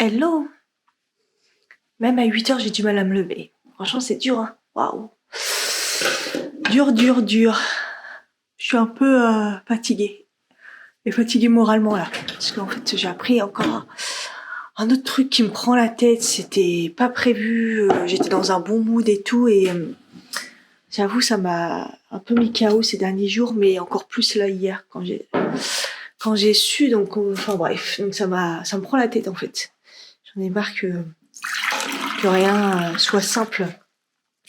Hello. Même à 8 heures, j'ai du mal à me lever. Franchement, c'est dur, hein. Waouh. Dur, dur, dur. Je suis un peu fatiguée. Et fatiguée moralement, là. Parce qu'en fait, j'ai appris encore un autre truc qui me prend la tête. C'était pas prévu. J'étais dans un bon mood et tout. Et j'avoue, ça m'a un peu mis KO ces derniers jours. Mais encore plus là, hier, quand j'ai su. Donc, enfin bref. Donc, ça me prend la tête, en fait. J'en ai marre que rien soit simple.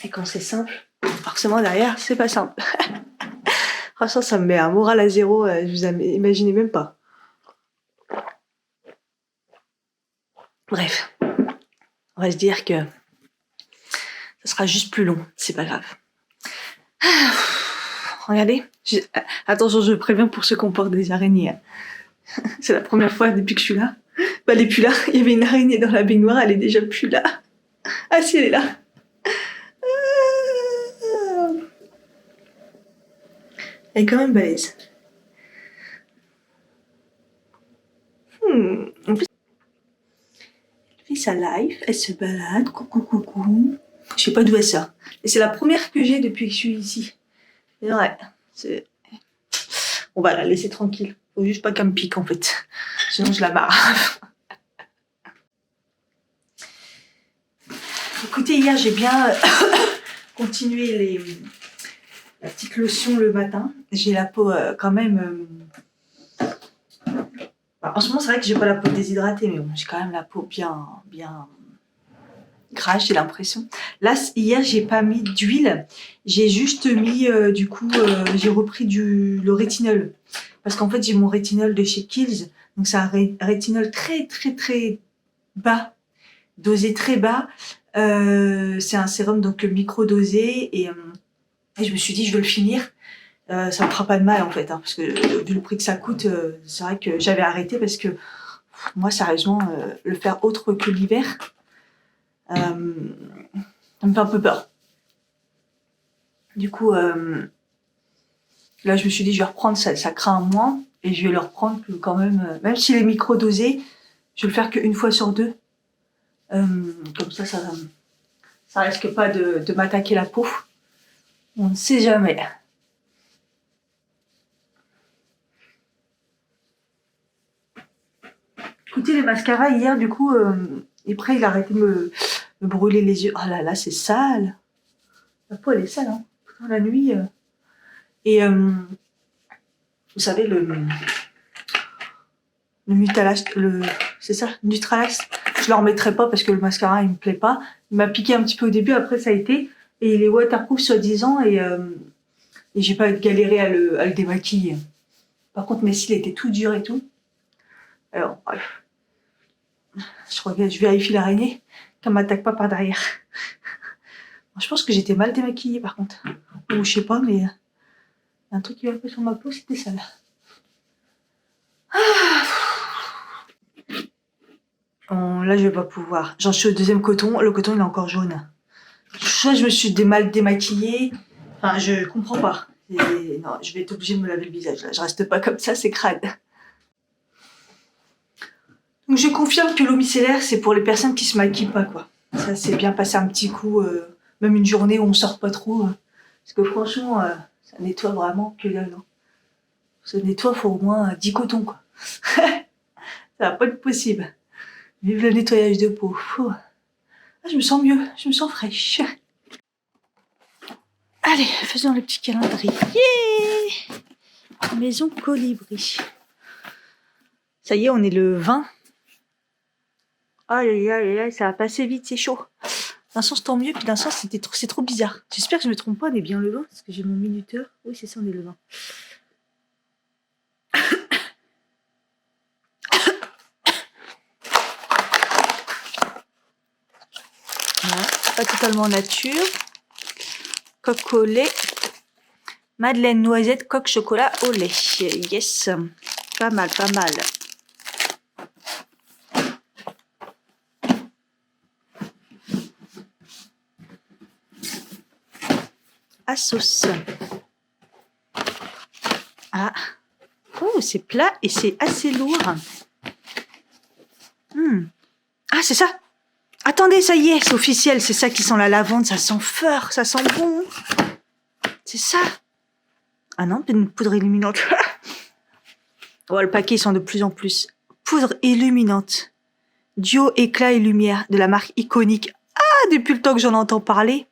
Et quand c'est simple, forcément derrière, c'est pas simple. Franchement, ça me met un moral à zéro, vous imaginez même pas. Bref, on va se dire que ça sera juste plus long, c'est pas grave. Regardez, attention, je préviens pour ceux qui ont peur des araignées. C'est la première fois depuis que je suis là. Bah, elle est plus là, il y avait une araignée dans la baignoire, elle est déjà plus là. Ah si, elle est là. Elle est quand même balèze. En plus, elle fait sa live, elle se balade, coucou coucou. Je sais pas d'où elle sort. Et c'est la première que j'ai depuis que je suis ici. Et ouais, on va la laisser tranquille. Faut juste pas qu'elle me pique en fait. Sinon je la barre. Écoutez, hier j'ai bien continué la petite lotion le matin. J'ai la peau quand même... en ce moment c'est vrai que j'ai pas la peau déshydratée, mais bon, j'ai quand même la peau bien grasse, j'ai l'impression. Là, hier j'ai pas mis d'huile. J'ai juste mis, j'ai repris le rétinol. Parce qu'en fait j'ai mon rétinol de chez Kiehl's. Donc c'est un rétinol très très très bas, dosé très bas. C'est un sérum donc micro-dosé et je me suis dit je vais le finir. Ça me fera pas de mal en fait, hein, parce que vu le prix que ça coûte, c'est vrai que j'avais arrêté parce que moi sérieusement, le faire autre que l'hiver, ça me fait un peu peur. Du coup, là je me suis dit je vais reprendre, ça craint moins et je vais le reprendre quand même, même s'il est micro-dosé, je vais le faire qu'une fois sur deux. Comme ça risque pas de m'attaquer la peau. On ne sait jamais. Écoutez, les mascaras, hier, du coup, après, il a arrêté de me brûler les yeux. Oh là là, c'est sale. La peau, elle est sale, hein. Putain, la nuit. Et, vous savez, le Nutalax, c'est ça, Nutralax. Je le remettrai pas parce que le mascara, il me plaît pas. Il m'a piqué un petit peu au début, après, ça a été. Et il est waterproof, soi-disant, et j'ai pas galéré à le démaquiller. Par contre, mes cils étaient tout durs et tout. Alors, bref. Je vérifie l'araignée, qu'elle m'attaque pas par derrière. Je pense que j'étais mal démaquillée par contre. Ou je sais pas, mais un truc qui va pas sur ma peau, c'était sale. Là, je vais pas pouvoir. J'en suis au deuxième coton. Le coton, il est encore jaune. Soit je me suis mal démaquillée. Enfin, je comprends pas. Non, je vais être obligée de me laver le visage. Là. Je reste pas comme ça, c'est crade. Donc, je confirme que l'eau micellaire, c'est pour les personnes qui se maquillent pas, quoi. Ça, c'est bien passer un petit coup, même une journée où on sort pas trop. Parce que franchement, ça nettoie vraiment que dalle. Ça nettoie, faut au moins 10 cotons, quoi. Ça va pas être possible. Vive le nettoyage de peau. Ah, je me sens mieux, je me sens fraîche. Allez, faisons le petit calendrier. Maison Colibri. Ça y est, on est le 20. Aïe, aïe, aïe, ça va passer vite, c'est chaud. D'un sens, tant mieux, puis d'un sens, c'est trop bizarre. J'espère que je me trompe pas, on est bien le 20, parce que j'ai mon minuteur. Oui, c'est ça, on est le 20. Voilà, pas totalement nature. Coque au lait. Madeleine noisette, coque chocolat au lait. Yes, pas mal, pas mal. À sauce. Ah, oh, c'est plat et c'est assez lourd. c'est ça. Attendez, ça y est, c'est officiel. C'est ça qui sent la lavande. Ça sent fort, ça sent bon. C'est ça. Ah non, une poudre illuminante. Oh, le paquet, ils sont de plus en plus. Poudre illuminante. Duo éclat et lumière de la marque iconique. Ah, depuis le temps que j'en entends parler.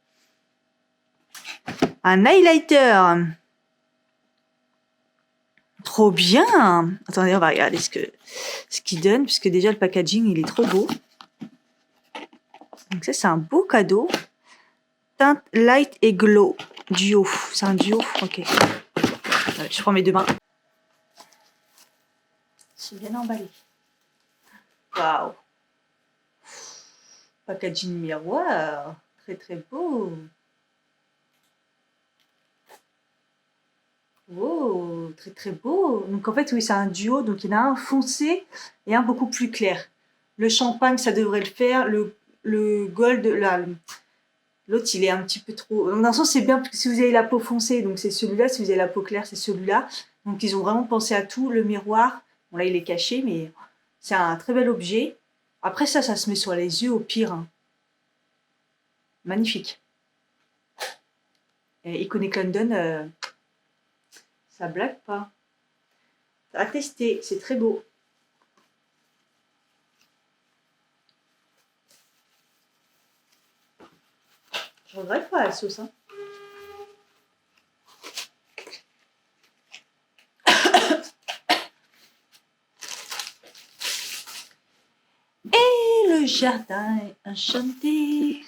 Un highlighter. Trop bien. Attendez, on va regarder ce qu'il donne, puisque déjà le packaging, il est trop beau. Donc ça, c'est un beau cadeau. Teinte light et glow. Duo. C'est un duo. Ok. Je prends mes deux mains. C'est bien emballé. Waouh. Packaging miroir. Très très beau. Oh, très très beau. Donc en fait, oui, c'est un duo. Donc il y en a un foncé et un beaucoup plus clair. Le champagne, ça devrait le faire. Le gold, là, l'autre, il est un petit peu trop... Dans un sens, c'est bien parce que si vous avez la peau foncée, donc c'est celui-là. Si vous avez la peau claire, c'est celui-là. Donc ils ont vraiment pensé à tout. Le miroir, bon là, il est caché, mais c'est un très bel objet. Après ça se met sur les yeux au pire. Hein. Magnifique. Et Iconic London... ça blague pas. À tester, c'est très beau. Je regrette pas la sauce. Hein. Et le jardin est enchanté.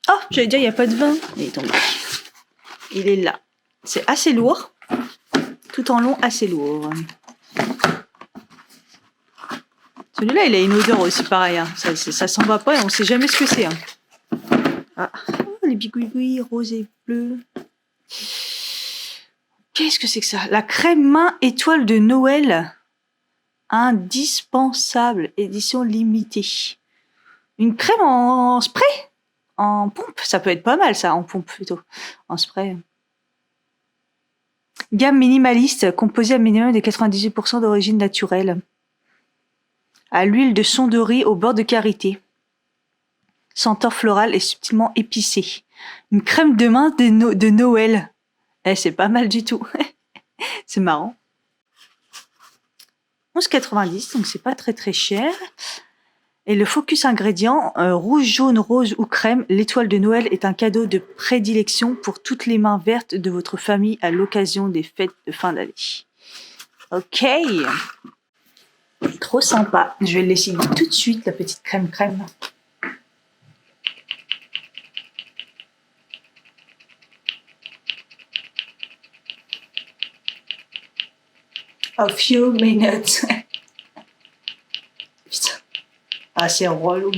Oh, j'allais dire, il n'y a pas de vin. Il est tombé. Il est là. C'est assez lourd. Tout en long, assez lourd. Celui-là, il a une odeur aussi pareil. Hein. Ça s'en va pas et on ne sait jamais ce que c'est. Hein. Ah, oh, les bigouigouis rose et bleu. Qu'est-ce que c'est que ça? La crème main étoile de Noël. Indispensable. Édition limitée. Une crème en spray? En pompe? Ça peut être pas mal ça, en pompe plutôt. En spray. Gamme minimaliste, composée à minimum de 98% d'origine naturelle. À l'huile de sonderie au beurre de karité. Senteur florale et subtilement épicée. Une crème de main de Noël. Eh, c'est pas mal du tout. C'est marrant. 11,90, donc c'est pas très très cher. Et le focus ingrédient, rouge, jaune, rose ou crème, l'étoile de Noël est un cadeau de prédilection pour toutes les mains vertes de votre famille à l'occasion des fêtes de fin d'année. Ok. Trop sympa. Je vais l'essayer tout de suite, la petite crème. A few minutes. Putain. Ah, c'est relou.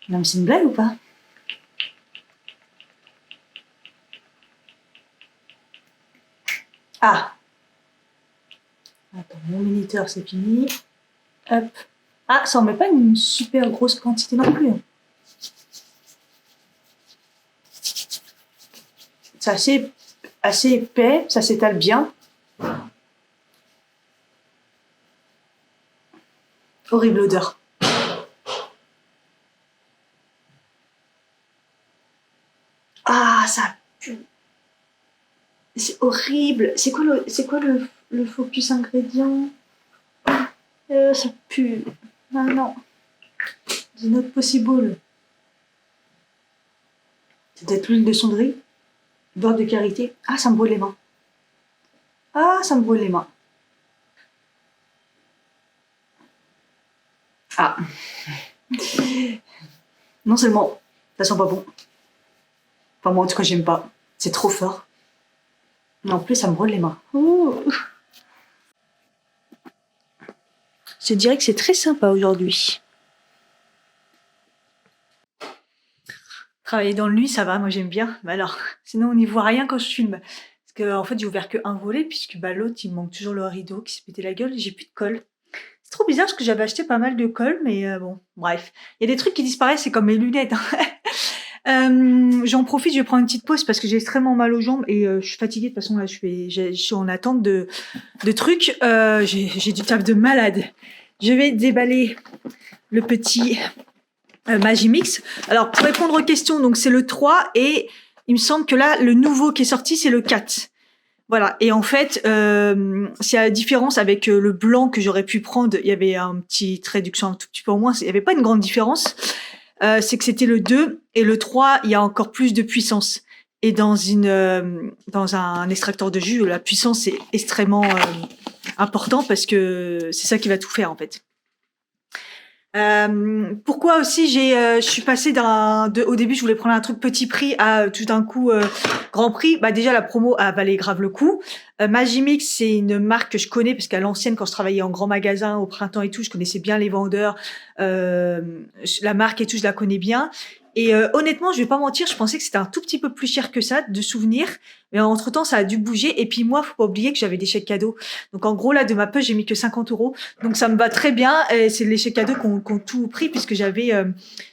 Non, mais c'est une blague ou pas? Ah. Attends, mon minuteur, c'est fini. Hop. Ah, ça en met pas une super grosse quantité non plus. C'est assez épais, ça s'étale bien. Horrible odeur. Ah, ça pue. C'est horrible. C'est quoi le focus ingrédient? Ça pue. Ah non. C'est not possible. C'est peut-être l'huile de sonderie. Beurre de karité. Ah, ça me brûle les mains. Ah. Non seulement, ça sent pas bon. Enfin, moi, en tout cas, j'aime pas. C'est trop fort. Mais en plus, ça me brûle les mains. Ouh. Je dirais que c'est très sympa aujourd'hui. Travailler dans le nuit, ça va, moi j'aime bien. Mais alors, sinon on n'y voit rien quand je filme. Parce que en fait, j'ai ouvert qu'un volet, puisque l'autre, il me manque toujours le rideau qui s'est pété la gueule et j'ai plus de colle. C'est trop bizarre parce que j'avais acheté pas mal de colle, mais bon, bref. Il y a des trucs qui disparaissent, c'est comme mes lunettes. Hein. J'en profite, je vais prendre une petite pause parce que j'ai extrêmement mal aux jambes et je suis fatiguée. De toute façon, là, je suis en attente de trucs. J'ai du taf de malade. Je vais déballer le petit Magimix. Alors, pour répondre aux questions, donc c'est le 3 et il me semble que là, le nouveau qui est sorti, c'est le 4. Voilà. Et en fait, c'est la différence avec le blanc que j'aurais pu prendre. Il y avait un petit réduction un tout petit peu en moins. Il n'y avait pas une grande différence. C'est que c'était le 2 et le 3, il y a encore plus de puissance. Et dans un extracteur de jus, la puissance est extrêmement important parce que c'est ça qui va tout faire en fait. Pourquoi aussi je suis passée au début je voulais prendre un truc petit prix à tout d'un coup grand prix. Bah déjà la promo a valait grave le coup. Magimix c'est une marque que je connais parce qu'à l'ancienne quand je travaillais en grand magasin au printemps et tout, je connaissais bien les vendeurs, la marque et tout, je la connais bien. Et honnêtement, je vais pas mentir, je pensais que c'était un tout petit peu plus cher que ça de souvenirs, mais entre temps ça a dû bouger. Et puis moi, faut pas oublier que j'avais des chèques cadeaux. Donc en gros là de ma poche j'ai mis que 50 €. Donc ça me va très bien. Et c'est les chèques cadeaux qu'on tout pris puisque j'avais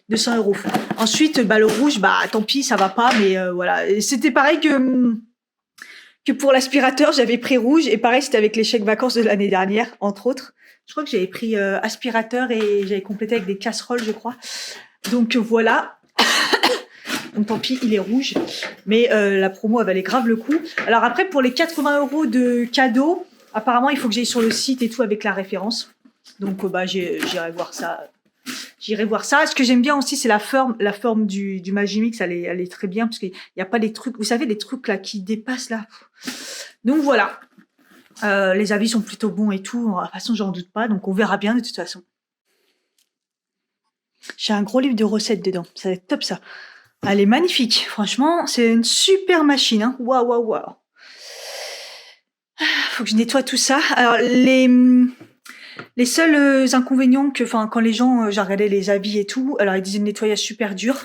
200 €. Ensuite, bah le rouge, bah tant pis, ça va pas. Mais voilà, et c'était pareil que pour l'aspirateur, j'avais pris rouge et pareil c'était avec les chèques vacances de l'année dernière, entre autres. Je crois que j'avais pris aspirateur et j'avais complété avec des casseroles, je crois. Donc voilà. Donc tant pis, il est rouge. Mais la promo, elle valait grave le coup. Alors après, pour les 80 € de cadeaux, apparemment, il faut que j'aille sur le site et tout avec la référence. Donc bah j'irai voir ça. J'irai voir ça. Ce que j'aime bien aussi, c'est la forme du Magimix. Elle est très bien parce qu'il n'y a pas les trucs, vous savez, les trucs là qui dépassent là. Donc voilà. Les avis sont plutôt bons et tout. De toute façon, j'en doute pas. Donc on verra bien de toute façon. J'ai un gros livre de recettes dedans. Ça va être top ça. Elle est magnifique. Franchement, c'est une super machine. Hein. Waouh, waouh, waouh. Faut que je nettoie tout ça. Alors, les seuls inconvénients que, enfin, quand les gens, j'ai regardé les avis et tout, alors ils disaient le nettoyage super dur.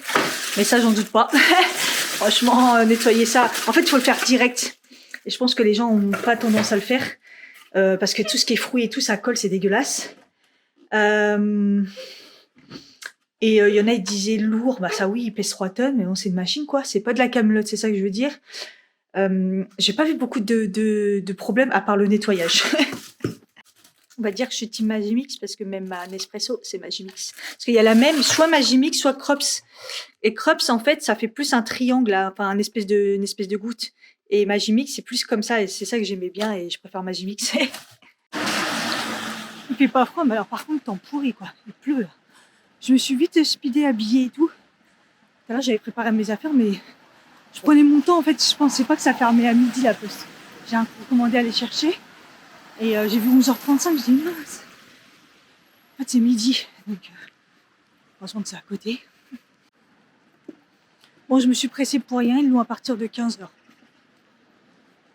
Mais ça, j'en doute pas. Franchement, nettoyer ça. En fait, il faut le faire direct. Et je pense que les gens ont pas tendance à le faire. Parce que tout ce qui est fruits et tout, ça colle, c'est dégueulasse. Et il y en a, ils disaient lourd. Bah ça oui, il pèse 3 tonnes, mais bon, c'est une machine, quoi. C'est pas de la camelote, c'est ça que je veux dire. J'ai pas vu beaucoup de problèmes à part le nettoyage. On va dire que je suis team Magimix parce que même ma Nespresso, c'est Magimix. Parce qu'il y a la même, soit Magimix, soit Krups. Et Krups, en fait, ça fait plus un triangle, là, enfin, une espèce de goutte. Et Magimix, c'est plus comme ça, et c'est ça que j'aimais bien, et je préfère Magimix. Il fait pas froid, mais alors par contre, temps pourri, quoi. Il pleut, là. Je me suis vite speedée, habillée et tout. Tout à l'heure, j'avais préparé mes affaires, mais je prenais mon temps. En fait, je pensais pas que ça fermait à midi, la poste. J'ai commandé à aller chercher. Et j'ai vu 11h35, je dis mince. En fait, c'est midi. Donc, heureusement que c'est à côté. Bon, je me suis pressée pour rien. Ils l'ont à partir de 15h.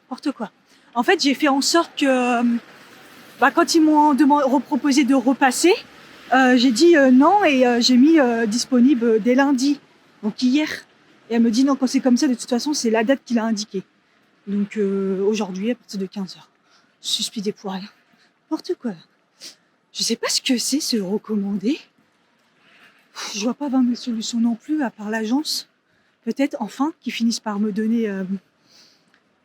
N'importe quoi. En fait, j'ai fait en sorte que quand ils m'ont reproposé de repasser, j'ai dit non et j'ai mis disponible dès lundi, donc hier. Et elle me dit non, quand c'est comme ça, de toute façon, c'est la date qu'il a indiquée. Donc aujourd'hui, à partir de 15h. Je suis speedée pour rien. N'importe quoi. Je sais pas ce que c'est, se recommander. Je vois pas 20 000 solutions non plus, à part l'agence. Peut-être, enfin, qu'ils finissent par me donner,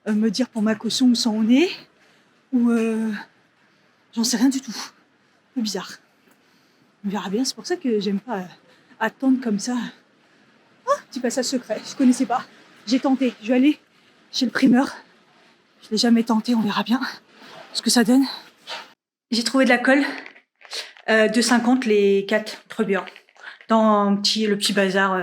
me dire pour ma caution où ça en est. Ou j'en sais rien du tout. Un peu bizarre. On verra bien, c'est pour ça que j'aime pas attendre comme ça. Ah, petit passage secret, je connaissais pas. J'ai tenté, je vais aller chez le primeur. Je l'ai jamais tenté, on verra bien ce que ça donne. J'ai trouvé de la colle, 2,50 les 4, trop bien. Dans le petit bazar,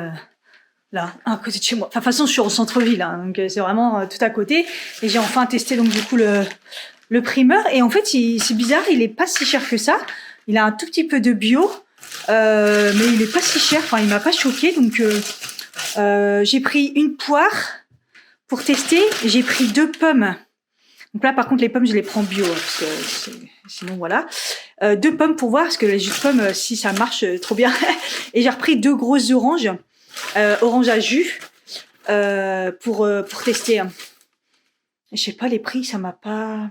là, à côté de chez moi. Enfin, de toute façon, je suis au centre-ville, hein, donc c'est vraiment tout à côté. Et j'ai enfin testé donc du coup le primeur. Et en fait, c'est bizarre, il est pas si cher que ça. Il a un tout petit peu de bio, mais il est pas si cher. Enfin, il m'a pas choqué. Donc, j'ai pris une poire pour tester. J'ai pris 2 pommes. Donc là, par contre, les pommes, je les prends bio, parce que sinon, voilà. 2 pommes pour voir, parce que les jus de pommes, si ça marche, trop bien. Et j'ai repris 2 grosses oranges, orange à jus, pour tester. Je sais pas, les prix, ça m'a pas...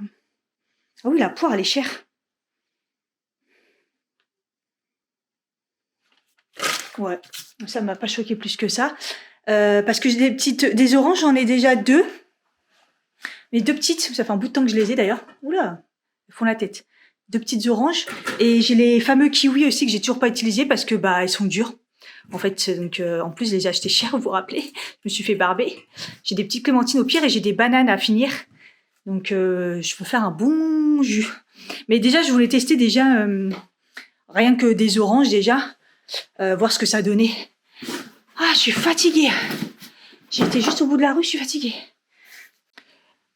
Ah oui, la poire, elle est chère. Ouais, ça m'a pas choqué plus que ça. Parce que j'ai des oranges, j'en ai déjà 2. Mais 2 petites, ça fait un bout de temps que je les ai d'ailleurs. Oula, ils font la tête. 2 petites oranges. Et j'ai les fameux kiwis aussi que j'ai toujours pas utilisés parce que bah ils sont durs. En fait, donc en plus je les ai achetés cher, vous vous rappelez. Je me suis fait barber. J'ai des petites clémentines au pire et j'ai des bananes à finir. Donc je peux faire un bon jus. Mais déjà je voulais tester déjà rien que des oranges déjà, voir ce que ça donnait. Ah, je suis fatiguée. J'étais juste au bout de la rue, je suis fatiguée.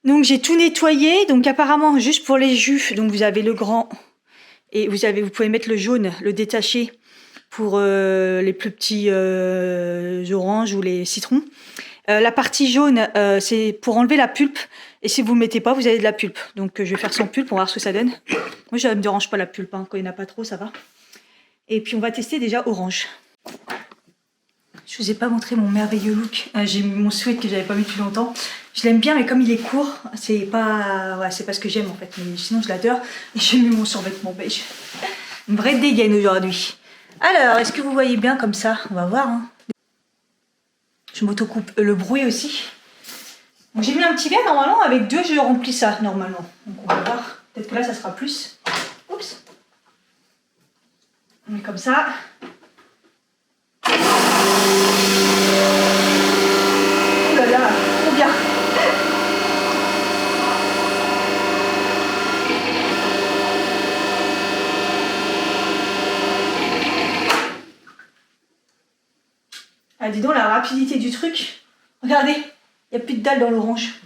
Donc j'ai tout nettoyé, donc apparemment juste pour les jus, donc vous avez le grand et vous pouvez mettre le jaune, le détaché pour les plus petits oranges ou les citrons. La partie jaune, c'est pour enlever la pulpe et si vous le mettez pas, vous avez de la pulpe. Donc je vais faire sans pulpe, on va voir ce que ça donne. Moi ça me dérange pas la pulpe, hein. Quand il n'y en a pas trop, ça va. Et puis on va tester déjà orange. Je vous ai pas montré mon merveilleux look. J'ai mis mon sweat que j'avais pas mis depuis longtemps. Je l'aime bien, mais comme il est court, c'est pas ce que j'aime en fait. Mais sinon, je l'adore. Et j'ai mis mon survêtement beige. Une vraie dégaine aujourd'hui. Alors, est-ce que vous voyez bien comme ça? On va voir. Hein. Je m'autocoupe le bruit aussi. Donc j'ai mis un petit verre normalement. Avec 2, je remplis ça normalement. Donc on va voir. Peut-être que là, ça sera plus. Oups. On met comme ça. Oh là là, trop bien. Ah, dis donc la rapidité du truc. Regardez, il n'y a plus de dalle dans l'orange.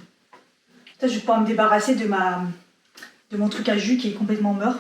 Ça, je vais pouvoir me débarrasser de mon truc à jus qui est complètement mort.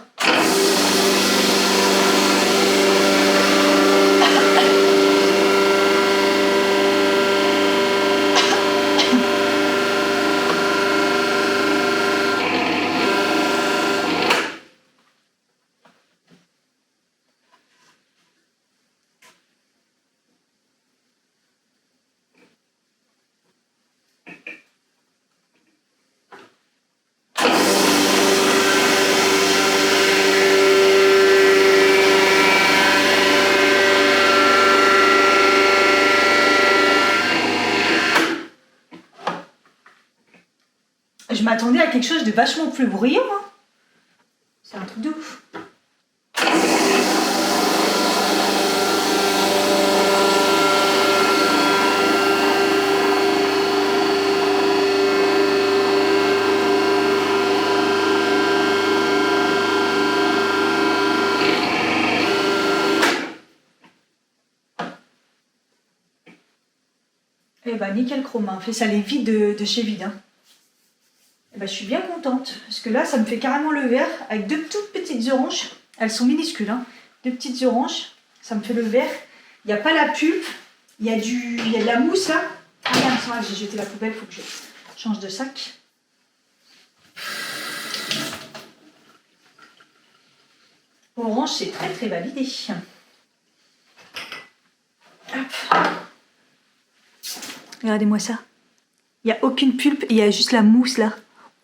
Je m'attendais à quelque chose de vachement plus bruyant. Hein. C'est un truc de ouf. Eh ben nickel chrome, hein. Fait ça les vides de chez Vide. Hein. Eh ben, je suis bien contente, parce que là, ça me fait carrément le vert, avec 2 toutes petites oranges. Elles sont minuscules, hein. 2 petites oranges, ça me fait le vert. Il n'y a pas la pulpe, il y a de la mousse, là. Ah merde, c'est vrai, j'ai jeté la poubelle, il faut que je change de sac. Orange, c'est très très validé. Hop. Regardez-moi ça. Il n'y a aucune pulpe, il y a juste la mousse, là.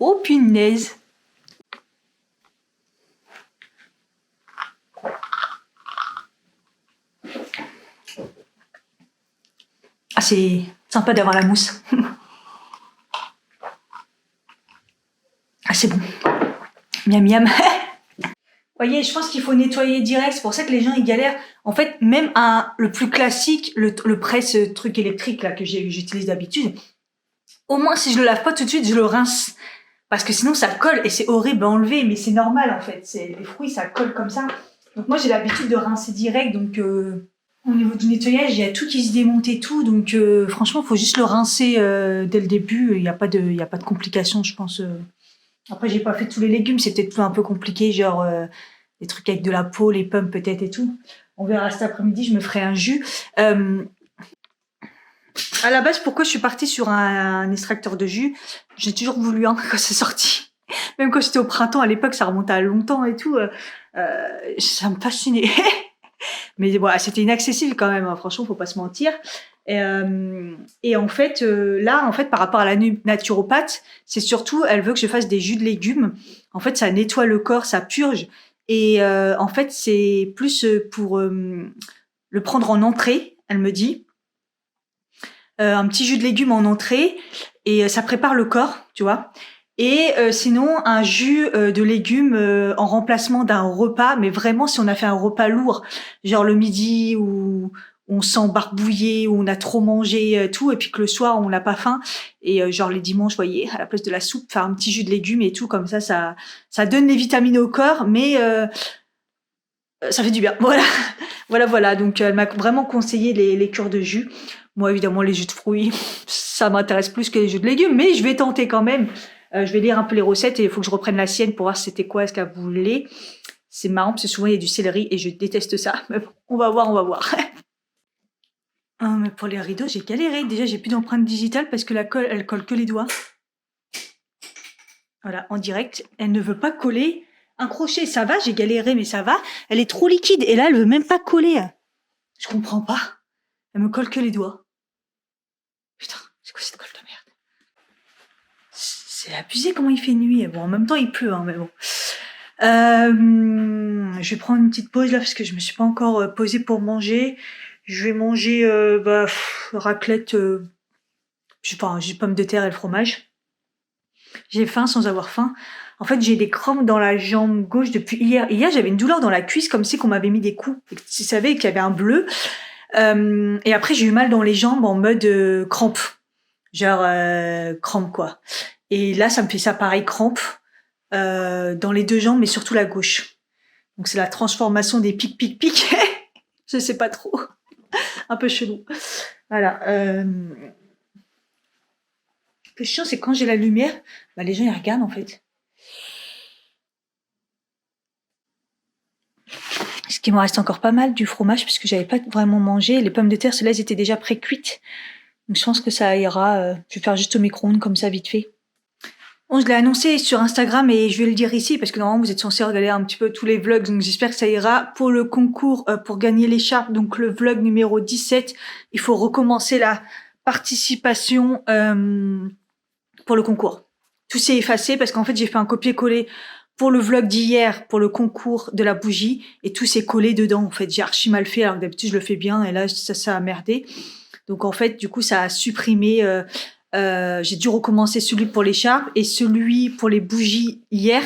Oh punaise! Ah, c'est sympa d'avoir la mousse. Ah, c'est bon. Miam miam. Vous voyez, je pense qu'il faut nettoyer direct. C'est pour ça que les gens, ils galèrent. En fait, même le plus classique, le presse truc électrique là que j'utilise d'habitude, au moins, si je le lave pas tout de suite, je le rince. Parce que sinon, ça colle et c'est horrible à enlever, mais c'est normal en fait. Les fruits, ça colle comme ça. Donc moi, j'ai l'habitude de rincer direct. Donc au niveau du nettoyage, il y a tout qui se démonte et tout. Donc franchement, il faut juste le rincer dès le début. Il n'y a pas de complications, je pense. Après, j'ai pas fait tous les légumes. C'est peut-être un peu compliqué, genre des trucs avec de la peau, les pommes peut-être et tout. On verra cet après-midi, je me ferai un jus. À la base, pourquoi je suis partie sur un extracteur de jus? J'ai toujours voulu un quand c'est sorti. Même quand j'étais au printemps, à l'époque, ça remontait à longtemps et tout. Ça me fascinait. Mais voilà, c'était inaccessible quand même. Hein. Franchement, faut pas se mentir. Et en fait, là, en fait, par rapport à la naturopathe, c'est surtout, elle veut que je fasse des jus de légumes. En fait, ça nettoie le corps, ça purge. Et en fait, c'est plus pour le prendre en entrée, elle me dit. un petit jus de légumes en entrée et ça prépare le corps, tu vois. Et sinon, un jus de légumes en remplacement d'un repas, mais vraiment si on a fait un repas lourd, genre le midi où on se sent barbouillé, où on a trop mangé tout, et puis que le soir on n'a pas faim, et genre les dimanches, vous voyez, à la place de la soupe, faire un petit jus de légumes et tout, comme ça donne les vitamines au corps, mais ça fait du bien. Voilà, voilà. Donc elle m'a vraiment conseillé les cures de jus. Moi, évidemment, les jus de fruits, ça m'intéresse plus que les jus de légumes, mais je vais tenter quand même. Je vais lire un peu les recettes et il faut que je reprenne la sienne pour voir c'était quoi, ce qu'elle voulait. C'est marrant parce que souvent il y a du céleri et je déteste ça. Mais bon, on va voir. Ah, mais pour les rideaux, j'ai galéré. Déjà, j'ai plus d'empreinte digitale parce que la colle, elle colle que les doigts. Voilà, en direct. Elle ne veut pas coller. Un crochet, ça va, j'ai galéré, mais ça va. Elle est trop liquide et là, elle veut même pas coller. Je comprends pas. Elle me colle que les doigts. Putain, c'est quoi cette colle de merde? C'est abusé comment il fait nuit. Bon, en même temps, il pleut, hein, mais bon. Je vais prendre une petite pause là parce que je me suis pas encore posée pour manger. Je vais manger raclette, je sais pas, j'ai pommes de terre et le fromage. J'ai faim sans avoir faim. En fait, j'ai des crampes dans la jambe gauche depuis hier. Hier, j'avais une douleur dans la cuisse comme si qu'on m'avait mis des coups. Tu savais qu'il y avait un bleu. Et après, j'ai eu mal dans les jambes en mode crampe. Genre crampe quoi. Et là, ça me fait ça pareil, crampe. Dans les deux jambes, mais surtout la gauche. Donc c'est la transformation des pics. Je sais pas trop. Un peu chelou. Voilà. Le chiant, c'est quand j'ai la lumière, bah, les gens ils regardent en fait. Ce qui me reste encore pas mal du fromage puisque j'avais pas vraiment mangé. Les pommes de terre, celles-là, elles étaient déjà pré-cuites. Donc je pense que ça ira. Je vais faire juste au micro-ondes comme ça vite fait. Bon, je l'ai annoncé sur Instagram et je vais le dire ici parce que normalement vous êtes censé regarder un petit peu tous les vlogs, donc j'espère que ça ira. Pour le concours pour gagner l'écharpe, donc le vlog numéro 17, il faut recommencer la participation pour le concours. Tout s'est effacé parce qu'en fait j'ai fait un copier-coller pour le vlog d'hier, pour le concours de la bougie, et tout s'est collé dedans. En fait, j'ai archi mal fait alors que d'habitude je le fais bien et là ça a merdé. Donc en fait du coup ça a supprimé... j'ai dû recommencer celui pour l'écharpe et celui pour les bougies hier.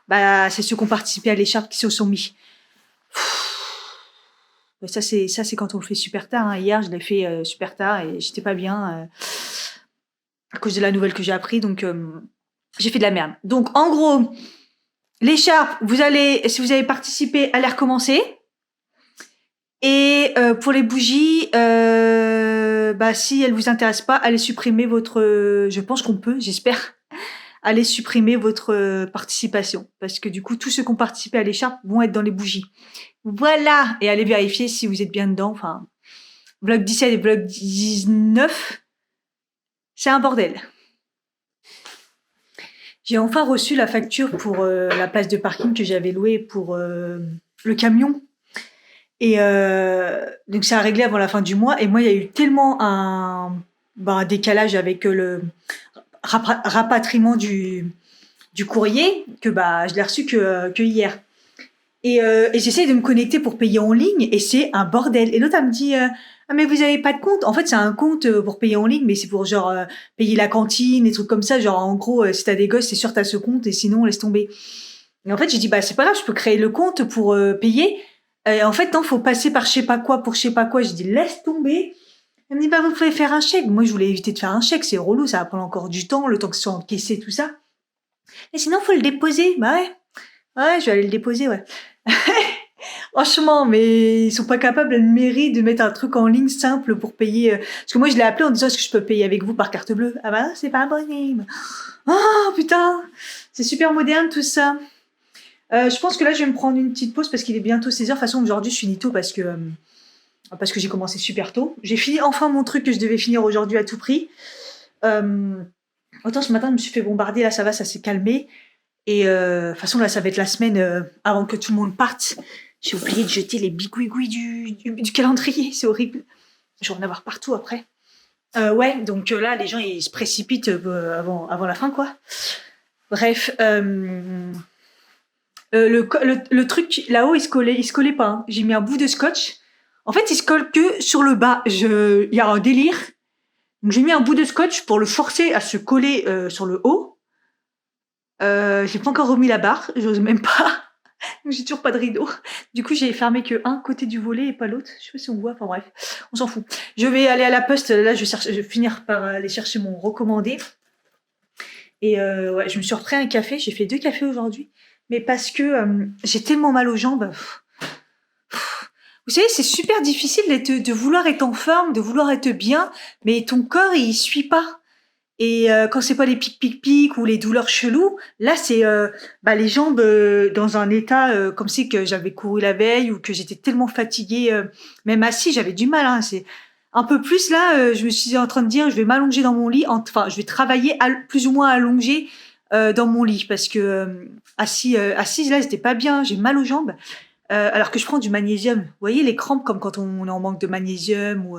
Bah, c'est ceux qui ont participé à l'écharpe qui se sont mis. Ça c'est quand on le fait super tard. Hein. Hier, je l'ai fait super tard et j'étais pas bien à cause de la nouvelle que j'ai appris. Donc, j'ai fait de la merde. Donc, en gros, l'écharpe, si vous avez participé, allez recommencer. Et pour les bougies, si elles vous intéressent pas, allez supprimer votre. Je pense qu'on peut, j'espère. Allez supprimer votre participation parce que du coup, tous ceux qui ont participé à l'écharpe vont être dans les bougies. Voilà, et allez vérifier si vous êtes bien dedans. Enfin, vlog 17 et vlog 19, c'est un bordel. J'ai enfin reçu la facture pour la place de parking que j'avais louée pour le camion. Et donc ça a réglé avant la fin du mois. Et moi, il y a eu tellement un décalage avec le rapatriement du courrier que je l'ai reçu que hier. Et j'essaye de me connecter pour payer en ligne et c'est un bordel. Et l'autre, elle me dit ah mais vous avez pas de compte. En fait, c'est un compte pour payer en ligne, mais c'est pour genre payer la cantine, des trucs comme ça. Genre en gros, si t'as des gosses, c'est sûr t'as ce compte et sinon laisse tomber. Et en fait, j'ai dit c'est pas grave, je peux créer le compte pour payer. Et en fait, non, faut passer par je sais pas quoi pour je sais pas quoi. J'ai dit laisse tomber. Elle me dit vous pouvez faire un chèque. Moi, je voulais éviter de faire un chèque, c'est relou, ça va prendre encore du temps, le temps que ce soit encaissé, tout ça. Et sinon, faut le déposer. Bah ouais, je vais aller le déposer, ouais. Franchement, mais ils sont pas capables, la mairie, de mettre un truc en ligne simple pour payer. Parce que moi, je l'ai appelé en disant est-ce que je peux payer avec vous par carte bleue. Ah bah c'est pas possible. Oh putain, c'est super moderne tout ça. Je pense que là, je vais me prendre une petite pause parce qu'il est bientôt 16h. De toute façon, aujourd'hui, je finis tôt parce que j'ai commencé super tôt. J'ai fini enfin mon truc que je devais finir aujourd'hui à tout prix. Autant ce matin, je me suis fait bombarder. Là, ça va, ça s'est calmé. Et de toute façon, là, ça va être la semaine avant que tout le monde parte. J'ai oublié de jeter les bigouigouis du calendrier. C'est horrible. Je vais en avoir partout après. Ouais, donc là, les gens, ils se précipitent avant la fin, quoi. Bref. Le truc là-haut, il se collait pas. Hein. J'ai mis un bout de scotch. En fait, il se colle que sur le bas. Il y a un délire. Donc j'ai mis un bout de scotch pour le forcer à se coller sur le haut. J'ai pas encore remis la barre, j'ose même pas. J'ai toujours pas de rideau. Du coup, j'ai fermé que un côté du volet et pas l'autre. Je sais pas si on voit, enfin bref, on s'en fout. Je vais aller à la poste, là je vais finir par aller chercher mon recommandé. Et ouais, je me suis repris un café, j'ai fait 2 cafés aujourd'hui. Mais parce que j'ai tellement mal aux jambes. Vous savez, c'est super difficile de vouloir être en forme, de vouloir être bien, mais ton corps, il suit pas. Et quand c'est pas les pics ou les douleurs cheloues, là c'est les jambes dans un état comme si que j'avais couru la veille ou que j'étais tellement fatiguée, même assis j'avais du mal. Hein, c'est un peu plus là, je me suis en train de dire je vais m'allonger dans mon lit, enfin je vais travailler plus ou moins allongée dans mon lit parce que assise là c'était pas bien, j'ai mal aux jambes. Alors que je prends du magnésium. Vous voyez les crampes comme quand on est en manque de magnésium ou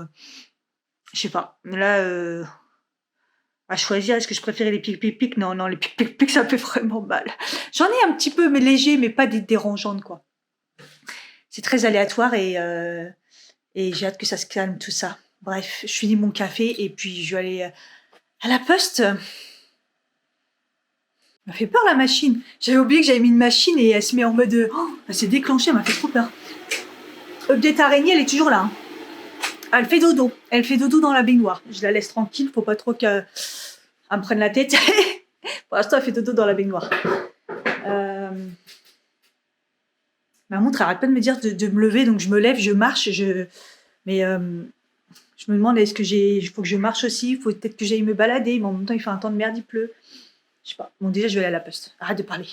je sais pas. Là à choisir, est-ce que je préférais les pics? Non, les pics, ça fait vraiment mal. J'en ai un petit peu, mais léger, mais pas des dérangeantes, quoi. C'est très aléatoire et j'ai hâte que ça se calme, tout ça. Bref, je finis mon café et puis je vais aller à la poste. Elle m'a fait peur, la machine. J'avais oublié que j'avais mis une machine et elle se met en mode... elle s'est déclenchée, elle m'a fait trop peur. Update araignée, elle est toujours là. Hein. Elle fait dodo. Elle fait dodo dans la baignoire. Je la laisse tranquille, faut pas trop qu'elle me prenne la tête. Pour l'instant, elle fait dodo dans la baignoire. Ma montre arrête pas de me dire de me lever, donc je me lève, je marche, mais je me demande est-ce que faut que je marche aussi, faut peut-être que j'aille me balader, mais en même temps il fait un temps de merde, il pleut. Je sais pas. Bon, déjà je vais aller à la poste. Arrête de parler.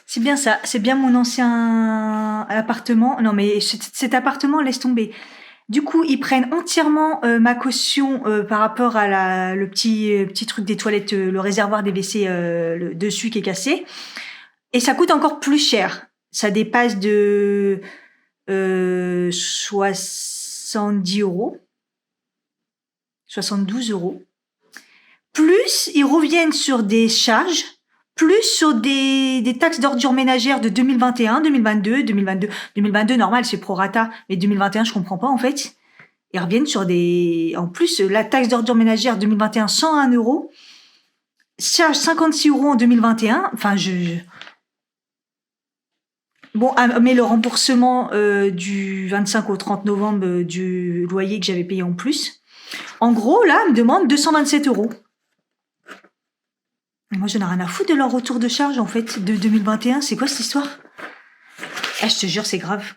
C'est bien ça, c'est bien mon ancien appartement. Non mais cet appartement, laisse tomber. Du coup, ils prennent entièrement ma caution par rapport à le petit truc des toilettes, le réservoir des WC le dessus qui est cassé. Et ça coûte encore plus cher. Ça dépasse de 70 €, 72 €. Plus, ils reviennent sur des charges, plus sur des taxes d'ordures ménagères de 2021, 2022, 2022 normal, c'est prorata, mais 2021, je comprends pas en fait. Ils reviennent sur en plus, la taxe d'ordures ménagères 2021, 101 €, charge 56 € en 2021, enfin Bon, mais le remboursement du 25 au 30 novembre du loyer que j'avais payé en plus. En gros, là, elle me demande 227 €. Et moi, j'en ai rien à foutre de leur retour de charge, en fait, de 2021. C'est quoi cette histoire? Ah, je te jure, c'est grave.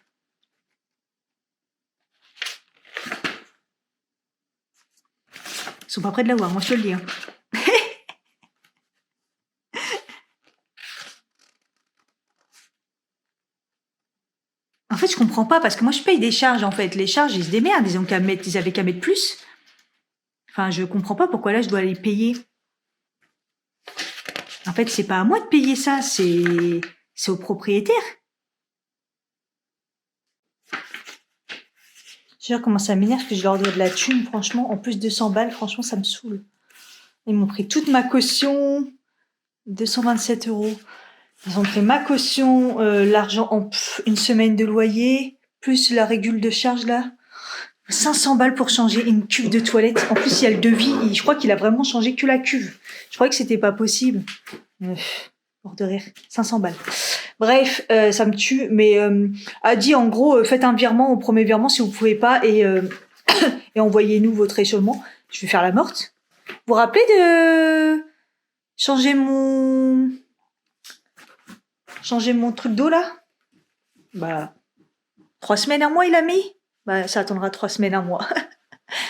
Ils sont pas près de l'avoir, moi, je te le dis. Hein. En fait, je comprends pas, parce que moi, je paye des charges, en fait. Les charges, ils se démerdent, ils avaient qu'à mettre plus. Enfin, je comprends pas pourquoi là, je dois les payer. En fait, c'est pas à moi de payer ça, c'est au propriétaire. Je sais pas comment ça m'énerve que je leur dois de la thune, franchement. En plus de 100 balles, franchement, ça me saoule. Ils m'ont pris toute ma caution, 227 €. Ils ont pris ma caution, l'argent en une semaine de loyer, plus la régule de charge là. 500 balles pour changer une cuve de toilette. En plus, il y a le devis. Je crois qu'il a vraiment changé que la cuve. Je croyais que c'était pas possible. Mort de rire. 500 balles. Bref, ça me tue. Mais a dit en gros, faites un virement au premier virement si vous pouvez pas et envoyez-nous votre échelon. Je vais faire la morte. Vous vous rappelez de changer mon truc d'eau là? 3 semaines, un mois il a mis. Ça attendra 3 semaines, un mois.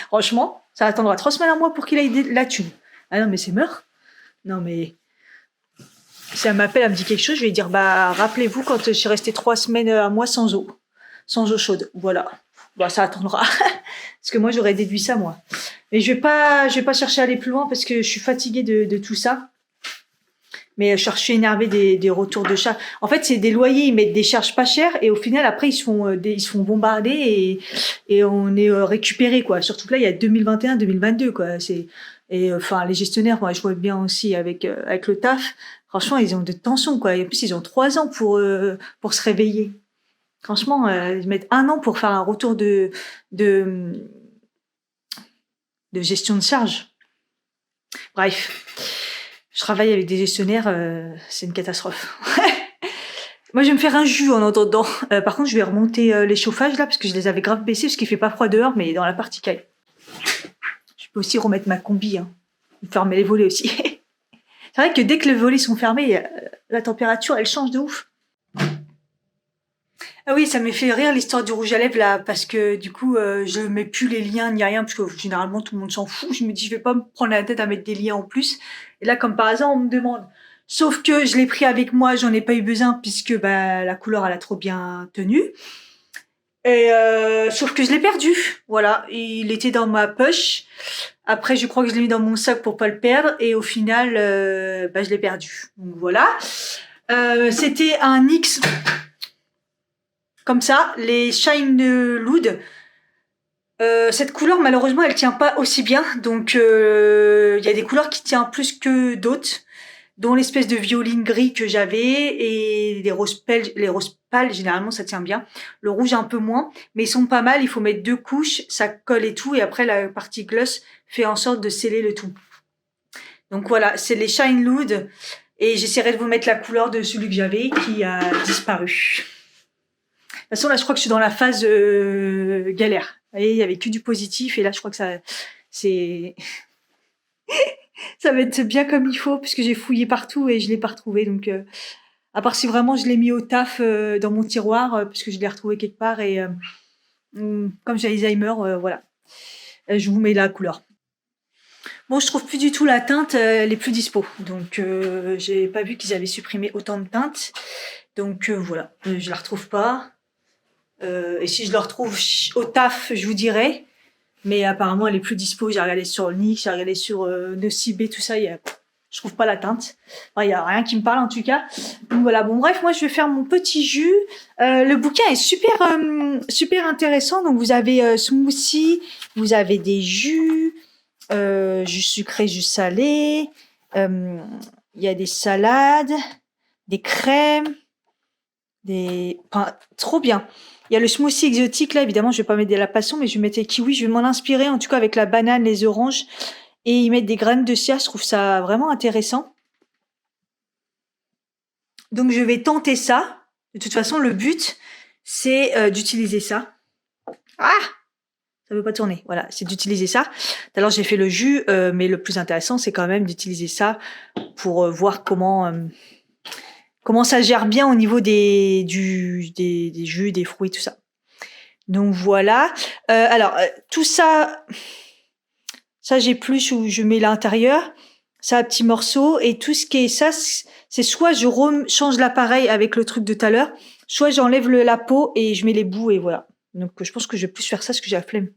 Franchement, ça attendra 3 semaines, un mois pour qu'il aille la thune. Ah non mais c'est mort. Non mais si elle m'appelle, elle me dit quelque chose, je vais lui dire rappelez-vous quand je suis restée 3 semaines, un mois sans eau chaude. Voilà. Ça attendra. Parce que moi j'aurais déduit ça moi. Mais je vais pas chercher à aller plus loin parce que je suis fatiguée de tout ça. Mais je suis énervée des retours de charges. En fait, c'est des loyers, ils mettent des charges pas chères et au final, après, ils se font bombarder et on est récupéré, quoi. Surtout que là, il y a 2021, 2022, quoi. Les gestionnaires, moi, je vois bien aussi avec le taf. Franchement, ils ont de tensions, quoi. Et en plus, ils ont 3 ans pour se réveiller. Franchement, ils mettent 1 an pour faire un retour de de gestion de charge. Bref, je travaille avec des gestionnaires, c'est une catastrophe. Moi, je vais me faire un jus en entendant. Par contre, je vais remonter les chauffages là parce que je les avais grave baissés parce qu'il fait pas froid dehors, mais dans la partie caille. Je peux aussi remettre ma combi, hein. Fermer les volets aussi. C'est vrai que dès que les volets sont fermés, la température elle change de ouf. Ah oui, ça m'a fait rire l'histoire du rouge à lèvres là, parce que du coup, je mets plus les liens ni rien, parce que généralement tout le monde s'en fout. Je me dis, je vais pas me prendre la tête à mettre des liens en plus. Et là, comme par hasard, on me demande. Sauf que je l'ai pris avec moi, j'en ai pas eu besoin, puisque bah, la couleur elle a trop bien tenu. Et sauf que je l'ai perdu. Voilà, il était dans ma poche. Après, je crois que je l'ai mis dans mon sac pour pas le perdre. Et au final, bah, je l'ai perdu. Donc voilà. C'était un X. Comme ça, les Shine Loud. Cette couleur, malheureusement, elle tient pas aussi bien. Donc, il y a des couleurs qui tiennent plus que d'autres, dont l'espèce de violine gris que j'avais et les roses pâles, généralement, ça tient bien. Le rouge, un peu moins. Mais ils sont pas mal. Il faut mettre 2 couches, ça colle et tout. Et après, la partie gloss fait en sorte de sceller le tout. Donc voilà, c'est les Shine Loud. Et j'essaierai de vous mettre la couleur de celui que j'avais qui a disparu. De toute façon, là, je crois que je suis dans la phase galère. Vous voyez, il y avait que du positif, et là, je crois que ça va être bien comme il faut, puisque j'ai fouillé partout et je l'ai pas retrouvé. Donc, à part si vraiment je l'ai mis au taf dans mon tiroir, puisque je l'ai retrouvé quelque part, et comme j'ai Alzheimer, voilà. Je vous mets la couleur. Bon, je trouve plus du tout la teinte, elle est plus dispo. Donc, j'ai pas vu qu'ils avaient supprimé autant de teintes. Donc, voilà, je la retrouve pas. Et si je le retrouve au taf, je vous dirai. Mais apparemment, elle est plus dispo. J'ai regardé sur le Nix, j'ai regardé sur Nocibé, tout ça. Je trouve pas la teinte. Enfin, il y a rien qui me parle en tout cas. Donc voilà. Bon bref, moi je vais faire mon petit jus. Le bouquin est super intéressant. Donc vous avez smoothie, vous avez des jus, jus sucré, jus salé. Il y a des salades, des crèmes, enfin, trop bien. Il y a le smoothie exotique, là, évidemment, je vais pas mettre de la passion, mais je vais mettre les kiwis, je vais m'en inspirer, en tout cas, avec la banane, les oranges, et y mettre des graines de chia, je trouve ça vraiment intéressant. Donc, je vais tenter ça. De toute façon, le but, c'est d'utiliser ça. Ah! Ça veut pas tourner. Voilà, c'est d'utiliser ça. Alors, j'ai fait le jus, mais le plus intéressant, c'est quand même d'utiliser ça pour voir comment ça gère bien au niveau des jus, des fruits, tout ça. Donc voilà. Alors tout ça j'épluche ou je mets à l'intérieur. Ça à petits morceaux, et tout ce qui est ça, c'est soit je change l'appareil avec le truc de tout à l'heure, soit j'enlève la peau et je mets les bouts, et voilà. Donc je pense que je vais plus faire ça parce que j'ai la flemme.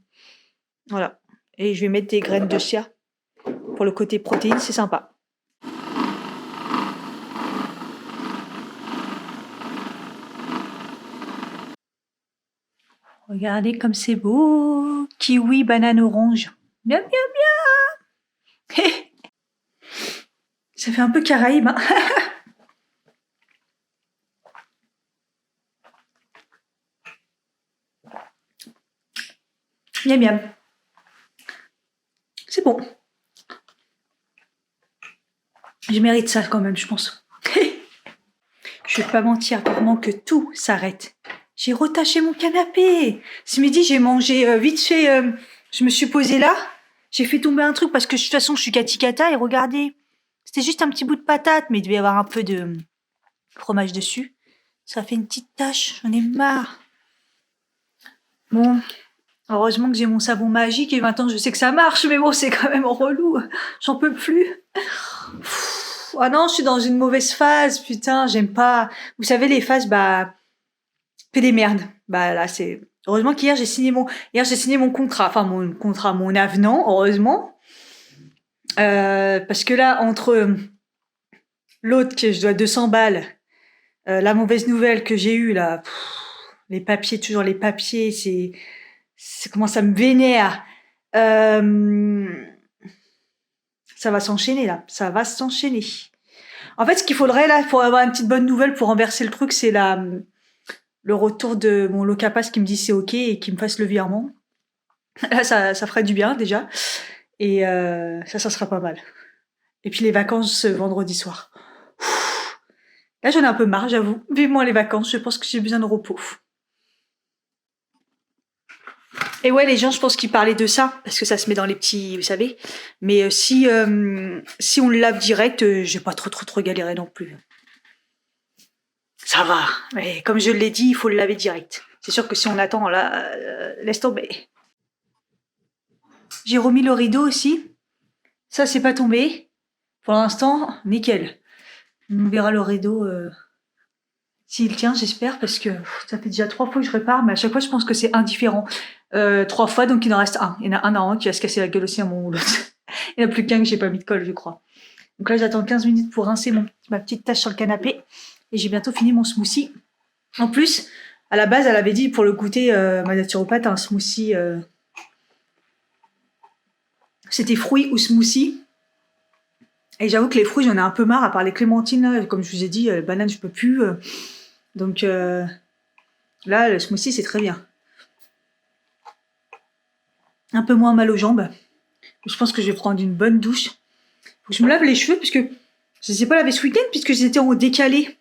Voilà. Et je vais mettre des graines de chia pour le côté protéines, c'est sympa. Regardez comme c'est beau. Kiwi, banane, orange. Bien, bien, bien. Ça fait un peu Caraïbe, hein. Bien, bien. C'est bon. Je mérite ça quand même, je pense. Je vais pas mentir, vraiment que tout s'arrête. J'ai retaché mon canapé. Ce midi, j'ai mangé vite fait. Je me suis posée là. J'ai fait tomber un truc parce que de toute façon, je suis caticata. Et regardez, c'était juste un petit bout de patate, mais il devait y avoir un peu de fromage dessus. Ça fait une petite tache. J'en ai marre. Bon, heureusement que j'ai mon savon magique et maintenant je sais que ça marche. Mais bon, c'est quand même relou. J'en peux plus. Ah non, je suis dans une mauvaise phase. Putain, j'aime pas. Vous savez, les phases, bah, que des merdes. Bah là, c'est heureusement qu'hier j'ai signé mon contrat, enfin mon avenant, heureusement, parce que là, entre l'autre que je dois 200 balles, la mauvaise nouvelle que j'ai eue là, les papiers, toujours les papiers, c'est comment ça me vénère. Ça va s'enchaîner là, ça va s'enchaîner. En fait, ce qu'il faudrait là pour avoir une petite bonne nouvelle pour renverser le truc, c'est le retour de mon locapass qui me dit c'est ok et qui me fasse le virement. Là, ça ferait du bien déjà. Et ça sera pas mal. Et puis les vacances vendredi soir. Là, j'en ai un peu marre, j'avoue. Vivement les vacances, je pense que j'ai besoin de repos. Et ouais, les gens, je pense qu'ils parlaient de ça, parce que ça se met dans les petits, vous savez. Mais si on le lave direct, j'ai pas trop galéré non plus. Ça va. Mais comme je l'ai dit, il faut le laver direct. C'est sûr que si on attend, là, laisse tomber. J'ai remis le rideau aussi. Ça, c'est pas tombé. Pour l'instant, nickel. On verra le rideau s'il tient, j'espère, parce que ça fait déjà 3 fois que je répare, mais à chaque fois, je pense que c'est indifférent. 3 fois, donc il en reste un. Il y en a un an qui va se casser la gueule aussi à mon ou l'autre. Il n'y en a plus qu'un que j'ai pas mis de colle, je crois. Donc là, j'attends 15 minutes pour rincer ma petite tache sur le canapé. Et j'ai bientôt fini mon smoothie. En plus, à la base, elle avait dit pour le goûter, ma naturopathe, un smoothie. C'était fruits ou smoothie. Et j'avoue que les fruits, j'en ai un peu marre, à part les clémentines, là, comme je vous ai dit, les bananes, je peux plus. Donc là, le smoothie, c'est très bien. Un peu moins mal aux jambes. Je pense que je vais prendre une bonne douche. Faut que je me lave les cheveux, puisque je ne les ai pas lavés ce week-end, puisque j'étais en décalé.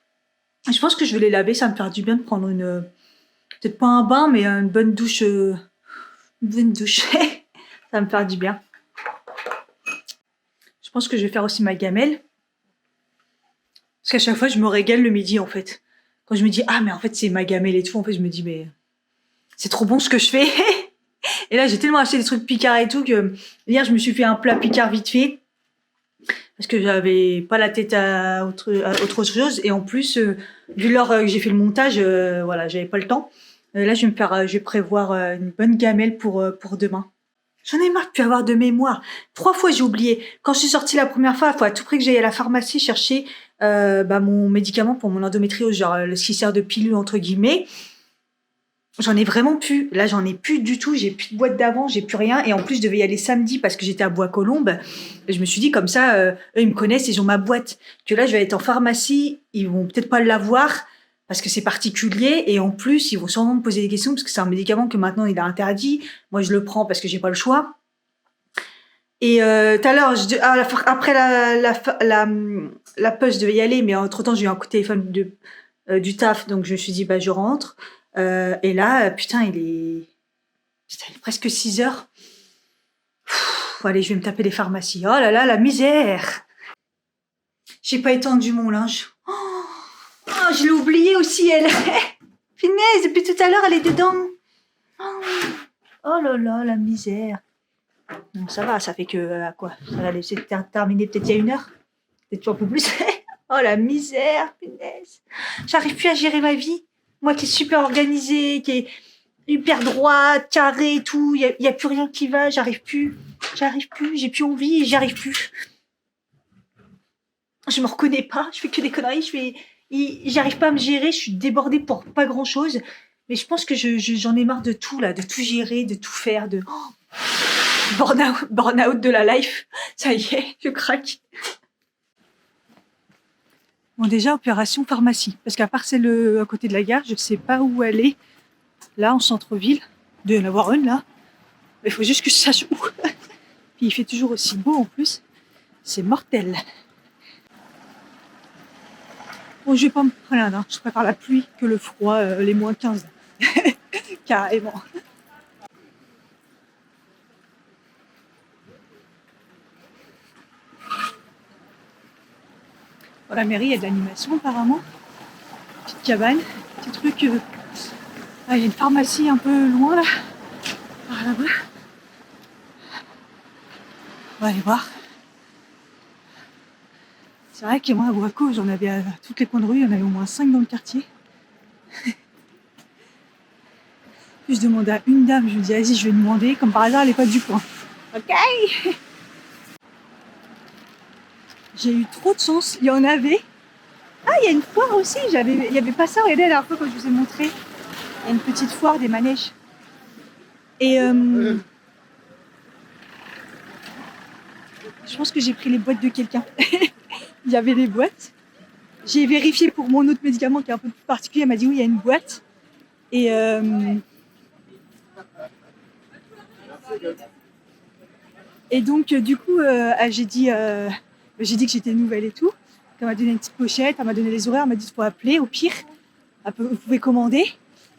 Je pense que je vais les laver, ça va me faire du bien de prendre une... peut-être pas un bain, mais une bonne douche. Une bonne douche. Ça va me faire du bien. Je pense que je vais faire aussi ma gamelle. Parce qu'à chaque fois, je me régale le midi, en fait. Quand je me dis, ah, mais en fait, c'est ma gamelle et tout, en fait, je me dis, mais c'est trop bon ce que je fais. Et là, j'ai tellement acheté des trucs Picard et tout que hier, je me suis fait un plat Picard vite fait. Parce que j'avais pas la tête à autre chose. Et en plus, vu l'heure que j'ai fait le montage, voilà, j'avais pas le temps. Là, je vais prévoir une bonne gamelle pour demain. J'en ai marre de plus avoir de mémoire. 3 fois, j'ai oublié. Quand je suis sortie la première fois, il faut à tout prix que j'aille à la pharmacie chercher mon médicament pour mon endométriose, genre ce qui sert de pilule, entre guillemets. J'en ai vraiment plus. Là, j'en ai plus du tout. J'ai plus de boîte d'avant, j'ai plus rien. Et en plus, je devais y aller samedi parce que j'étais à Bois-Colombes. Et je me suis dit, comme ça, eux, ils me connaissent, ils ont ma boîte. Que là, je vais être en pharmacie, ils vont peut-être pas l'avoir parce que c'est particulier. Et en plus, ils vont sûrement me poser des questions parce que c'est un médicament que maintenant, il est interdit. Moi, je le prends parce que j'ai pas le choix. Et tout à l'heure, après la pause, je devais y aller, mais entre-temps, j'ai eu un coup de téléphone du taf, donc je me suis dit, bah, je rentre. Et là, putain, il est presque 6 heures. Allez, je vais me taper les pharmacies. Oh là là, la misère! J'ai pas étendu mon linge. Oh, je l'ai oublié aussi, elle. Finesse, depuis tout à l'heure, elle est dedans. Oh là là, la misère. Non, ça va, ça fait que, quoi? Ça va laisser terminer peut-être il y a 1 heure. Peut-être un peu plus. Oh la misère, finesse. J'arrive plus à gérer ma vie. Moi qui est super organisée, qui est hyper droite, carrée et tout, il y a plus rien qui va, j'arrive plus, j'ai plus envie, j'y arrive plus. Je me reconnais pas, je fais que des conneries, j'arrive pas à me gérer, je suis débordée pour pas grand chose, mais je pense que j'en ai marre de tout là, de tout gérer, de tout faire, de burn-out de la life. Ça y est, je craque. Bon, déjà, opération pharmacie. Parce qu'à part celle à côté de la gare, je sais pas où elle est. Là, en centre-ville. Il doit y en avoir une, là. Mais il faut juste que je sache où. Puis il fait toujours aussi beau, en plus. C'est mortel. Bon, je vais pas me plaindre. Hein. Je préfère la pluie que le froid, les moins 15. Carrément. Dans la mairie, il y a de l'animation, apparemment. Petite cabane, petit truc. Ah, il y a une pharmacie un peu loin, là. Par là-bas. On va aller voir. C'est vrai que moi, à Boaco, j'en avais à toutes les coins de rue, il y en avait au moins 5 dans le quartier. Puis je demandais à une dame, je me dis, vas-y, je vais demander. Comme par hasard, elle n'est pas du coin. Ok. J'ai eu trop de chance, il y en avait. Ah, il y a une foire aussi, il y avait pas ça, regardez la dernière fois quand je vous ai montré. Il y a une petite foire des manèges. Et je pense que j'ai pris les boîtes de quelqu'un. Il y avait les boîtes. J'ai vérifié pour mon autre médicament qui est un peu plus particulier. Elle m'a dit oui, il y a une boîte. Et Et donc, du coup, j'ai dit que j'étais nouvelle et tout. Elle m'a donné une petite pochette, elle m'a donné les horaires, elle m'a dit qu'il faut appeler, au pire, vous pouvez commander.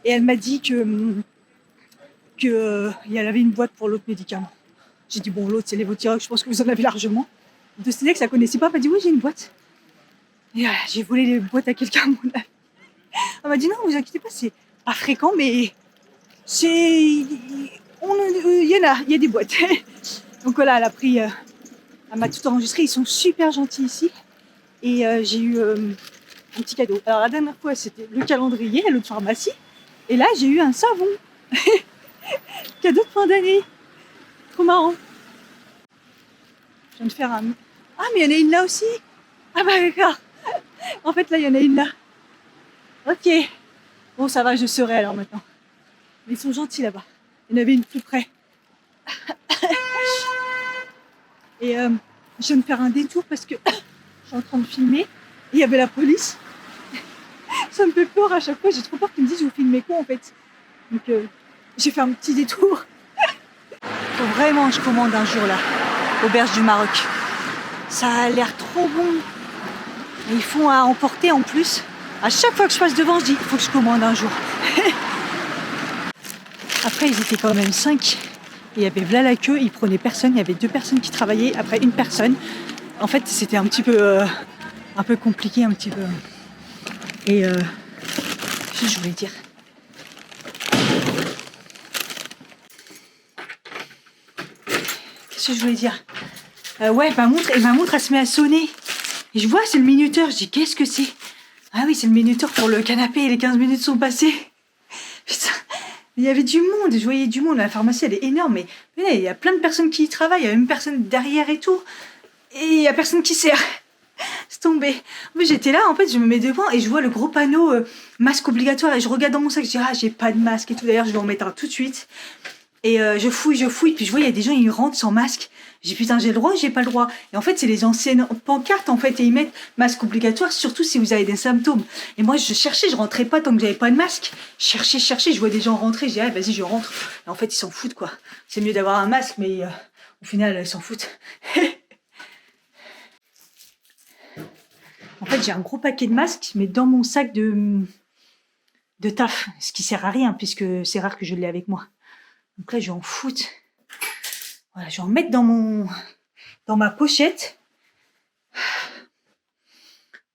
Et elle m'a dit il y avait une boîte pour l'autre médicament. J'ai dit, bon, l'autre, c'est l'évothyrox, je pense que vous en avez largement. De Stenex, ça connaissait pas, elle m'a dit, oui, j'ai une boîte. Et j'ai volé les boîtes à quelqu'un, mon ami. Elle m'a dit, non, vous inquiétez pas, c'est pas fréquent, mais il y a des boîtes. Donc voilà, elle m'a tout enregistré. Ils sont super gentils ici. Et j'ai eu un petit cadeau. Alors la dernière fois, c'était le calendrier à l'autre pharmacie. Et là, j'ai eu un savon. Cadeau de fin d'année. Trop marrant. Je viens de faire un... Ah, mais il y en a une là aussi. Ah bah d'accord. En fait, là, il y en a une là. Ok. Bon, ça va, je saurai alors maintenant. Mais ils sont gentils là-bas. Il y en avait une plus près. Et je viens de faire un détour parce que je suis en train de filmer. Et il y avait la police. Ça me fait peur à chaque fois. J'ai trop peur qu'ils me disent vous filmez quoi en fait. Donc j'ai fait un petit détour. Faut vraiment je commande un jour là. Auberge du Maroc. Ça a l'air trop bon. Et ils font à emporter en plus. À chaque fois que je passe devant, je dis il faut que je commande un jour. Après ils étaient quand même 5. Il y avait là la queue, ils prenaient personne. Il y avait 2 personnes qui travaillaient, après une personne. En fait c'était un peu compliqué un petit peu. Et je voulais dire. Qu'est-ce que je voulais dire ouais, ma montre elle se met à sonner. Et je vois, c'est le minuteur. Je dis, qu'est-ce que c'est? Ah oui, c'est le minuteur pour le canapé. Les 15 minutes sont passées. Putain, il y avait du monde. Je voyais du monde. La pharmacie, elle est énorme. Mais il y a plein de personnes qui y travaillent. Il y a même personne derrière et tout. Et il y a personne qui sert. C'est tombé. Mais j'étais là, en fait, je me mets devant et je vois le gros panneau masque obligatoire. Et je regarde dans mon sac. Je dis, ah, j'ai pas de masque et tout. D'ailleurs, je vais en mettre un tout de suite. Et je fouille, puis je vois, il y a des gens, ils rentrent sans masque. J'ai dit, putain, j'ai le droit ou j'ai pas le droit? Et en fait, c'est les anciennes pancartes, en fait, et ils mettent masque obligatoire, surtout si vous avez des symptômes. Et moi, je cherchais, je rentrais pas tant que j'avais pas de masque. Je cherchais, je vois des gens rentrer, je dis, ah, vas-y, je rentre. Et en fait, ils s'en foutent, quoi. C'est mieux d'avoir un masque, mais au final, ils s'en foutent. En fait, j'ai un gros paquet de masques, mais dans mon sac de taf, ce qui sert à rien, puisque c'est rare que je l'ai avec moi. Donc là, je vais en foutre. Voilà, je vais en mettre dans ma pochette.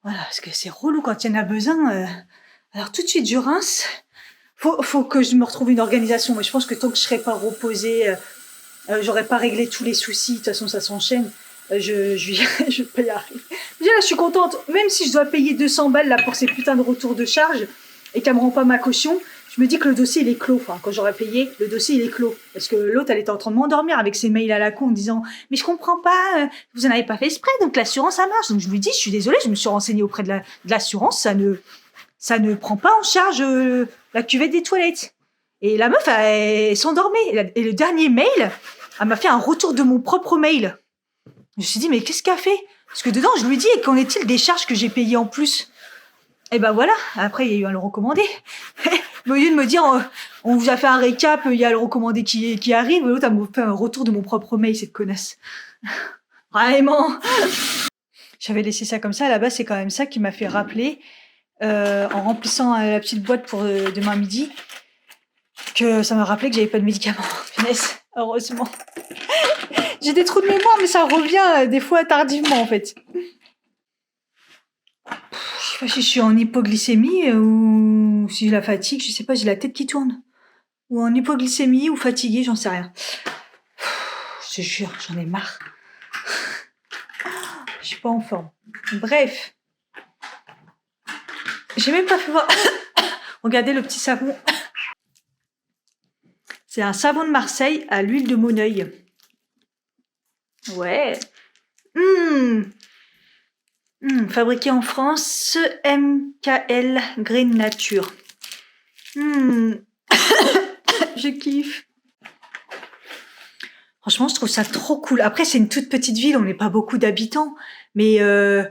Voilà, parce que c'est relou quand il y en a besoin. Alors tout de suite, je rince. Faut que je me retrouve une organisation. Mais je pense que tant que je serai pas reposée, j'aurai pas réglé tous les soucis. De toute façon, ça s'enchaîne. Je vais pas y arriver. Déjà là, je suis contente. Même si je dois payer 200 balles là pour ces putains de retours de charge et qu'elle me rend pas ma caution, je me dis que le dossier il est clos. Enfin, quand j'aurai payé, le dossier il est clos. Parce que l'autre, elle était en train de m'endormir avec ses mails à la con en disant mais je comprends pas, vous en avez pas fait exprès, donc l'assurance ça marche. Donc je lui dis je suis désolée, je me suis renseignée auprès de l'assurance, ça ne prend pas en charge la cuvette des toilettes. Et la meuf, elle s'endormait. Et le dernier mail, elle m'a fait un retour de mon propre mail. Je me suis dit mais qu'est-ce qu'elle fait? Parce que dedans, je lui dis qu'en est-il des charges que j'ai payées en plus? Et ben voilà, après il y a eu un le recommandé. Mais au lieu de me dire on vous a fait un récap, il y a le recommandé qui arrive, l'autre a fait un retour de mon propre mail, cette connasse. Vraiment. J'avais laissé ça comme ça, à la base c'est quand même ça qui m'a fait rappeler, en remplissant la petite boîte pour demain midi, que ça m'a rappelé que j'avais pas de médicaments. Finesse, heureusement. J'ai des trous de mémoire, mais ça revient des fois tardivement en fait. Je sais pas si je suis en hypoglycémie ou si j'ai la fatigue, je sais pas, j'ai la tête qui tourne. Ou en hypoglycémie ou fatiguée, j'en sais rien. Je te jure, j'en ai marre. Je suis pas en forme. Bref. J'ai même pas fait voir. Regardez le petit savon. C'est un savon de Marseille à l'huile de Moneuil. Ouais. Fabriqué en France, MKL Green Nature. Je kiffe. Franchement, je trouve ça trop cool. Après, c'est une toute petite ville, on n'est pas beaucoup d'habitants. Mais, vous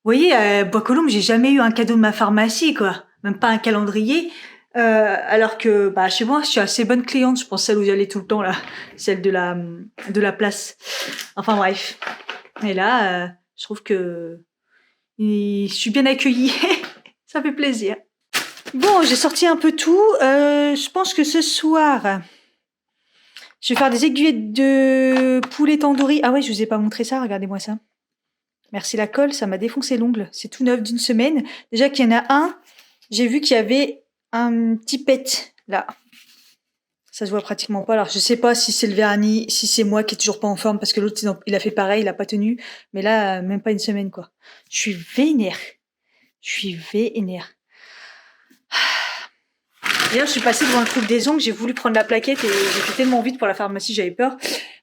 voyez, à Bois-Colombes, j'ai jamais eu un cadeau de ma pharmacie, quoi. Même pas un calendrier. Alors que bah, chez moi, je suis assez bonne cliente. Je pense celle où j'allais tout le temps, là. Celle de la place. Enfin bref. Et là, je trouve que je suis bien accueillie. Ça fait plaisir. Bon, j'ai sorti un peu tout. Je pense que ce soir, je vais faire des aiguillettes de poulet tandoori. Ah ouais, je vous ai pas montré ça. Regardez-moi ça. Merci la colle, ça m'a défoncé l'ongle. C'est tout neuf d'une semaine. Déjà qu'il y en a un, j'ai vu qu'il y avait un petit pet là. Ça se voit pratiquement pas. Alors je sais pas si c'est le vernis, si c'est moi qui est toujours pas en forme parce que l'autre il a fait pareil, il a pas tenu. Mais là, même pas une semaine quoi. Je suis vénère. Je suis vénère. D'ailleurs, je suis passée devant le truc des ongles, j'ai voulu prendre la plaquette et j'ai fait tellement vite pour la pharmacie, j'avais peur.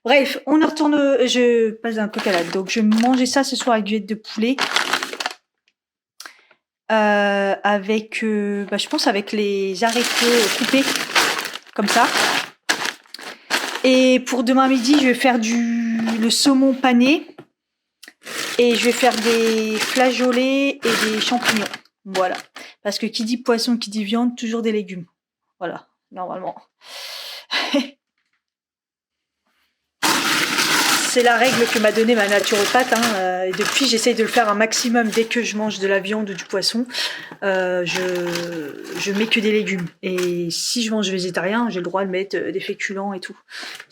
Bref, on retourne, je passe un coq à l'âne. Donc, je vais manger ça ce soir avec aiguillette de poulet. Avec, je pense avec les haricots coupés, comme ça. Et pour demain midi, je vais faire le saumon pané. Et je vais faire des flageolets et des champignons. Voilà. Parce que qui dit poisson, qui dit viande, toujours des légumes. Voilà, normalement. C'est la règle que m'a donnée ma naturopathe. Et depuis, j'essaye de le faire un maximum dès que je mange de la viande ou du poisson. Je mets que des légumes. Et si je mange végétarien, j'ai le droit de mettre des féculents et tout.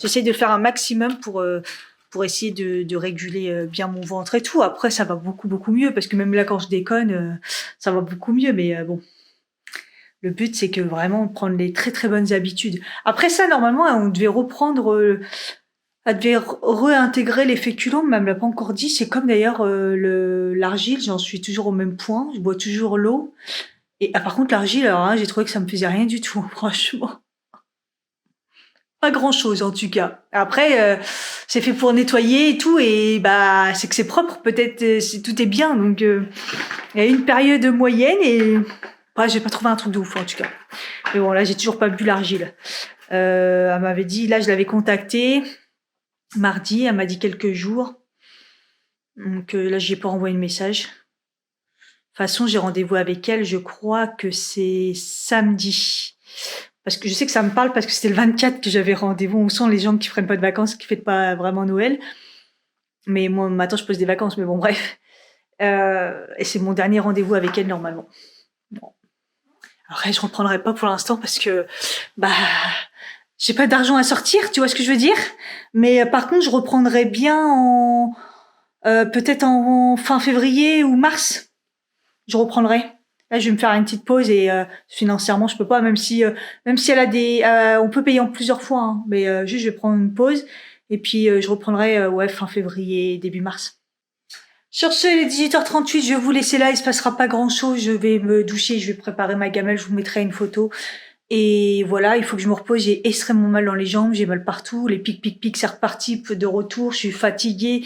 J'essaye de le faire un maximum pour essayer de réguler bien mon ventre et tout. Après, ça va beaucoup, beaucoup mieux. Parce que même là, quand je déconne, ça va beaucoup mieux. Mais bon. Le but, c'est que vraiment prendre les très très bonnes habitudes. Après ça, normalement, on devait reprendre, elle devait réintégrer les féculents, mais elle me l'a pas encore dit. C'est comme d'ailleurs l'argile, j'en suis toujours au même point. Je bois toujours l'eau. Et par contre, l'argile, alors j'ai trouvé que ça me faisait rien du tout, franchement. Pas grand chose en tout cas. Après, c'est fait pour nettoyer et tout, et bah c'est que c'est propre. Peut-être tout est bien. Donc il y a une période moyenne et j'ai pas trouvé un truc de ouf en tout cas. Mais bon, là, j'ai toujours pas bu l'argile. Elle m'avait dit, là, je l'avais contactée mardi, elle m'a dit quelques jours. Donc là, j'y ai pas renvoyé le message. De toute façon, j'ai rendez-vous avec elle, je crois que c'est samedi. Parce que je sais que ça me parle parce que c'était le 24 que j'avais rendez-vous. On sent les gens qui prennent pas de vacances, qui fêtent pas vraiment Noël. Mais moi, maintenant, je pose des vacances, mais bon, bref. Et c'est mon dernier rendez-vous avec elle, normalement. Bon. Après, je reprendrai pas pour l'instant parce que, j'ai pas d'argent à sortir, tu vois ce que je veux dire? Mais par contre, je reprendrai bien peut-être en fin février ou mars. Je reprendrai. Là, je vais me faire une petite pause et financièrement, je peux pas, même si elle a on peut payer en plusieurs fois, hein, mais juste je vais prendre une pause et puis je reprendrai fin février, début mars. Sur ce, il est 18h38, je vais vous laisser là, il se passera pas grand chose, je vais me doucher, je vais préparer ma gamelle, je vous mettrai une photo. Et voilà, il faut que je me repose, j'ai extrêmement mal dans les jambes, j'ai mal partout, les pics, c'est reparti de retour, je suis fatiguée.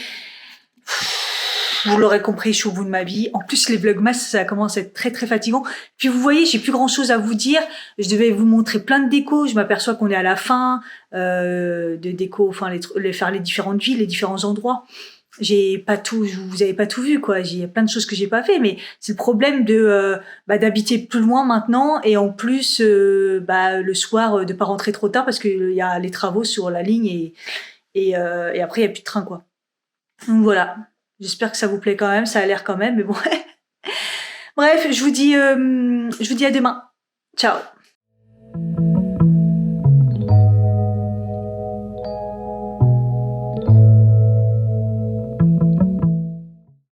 Vous l'aurez compris, je suis au bout de ma vie. En plus, les vlogmas, ça commence à être très très fatigant. Puis vous voyez, j'ai plus grand chose à vous dire. Je devais vous montrer plein de décos. Je m'aperçois qu'on est à la fin de déco, enfin faire les différentes villes, les différents endroits. J'ai pas tout, vous avez pas tout vu quoi. J'ai plein de choses que j'ai pas fait, mais c'est le problème d'habiter plus loin maintenant et en plus le soir de pas rentrer trop tard parce qu'il y a les travaux sur la ligne et après il y a plus de train quoi. Donc voilà. J'espère que ça vous plaît quand même, ça a l'air quand même, mais bon. Bref, je vous dis à demain. Ciao.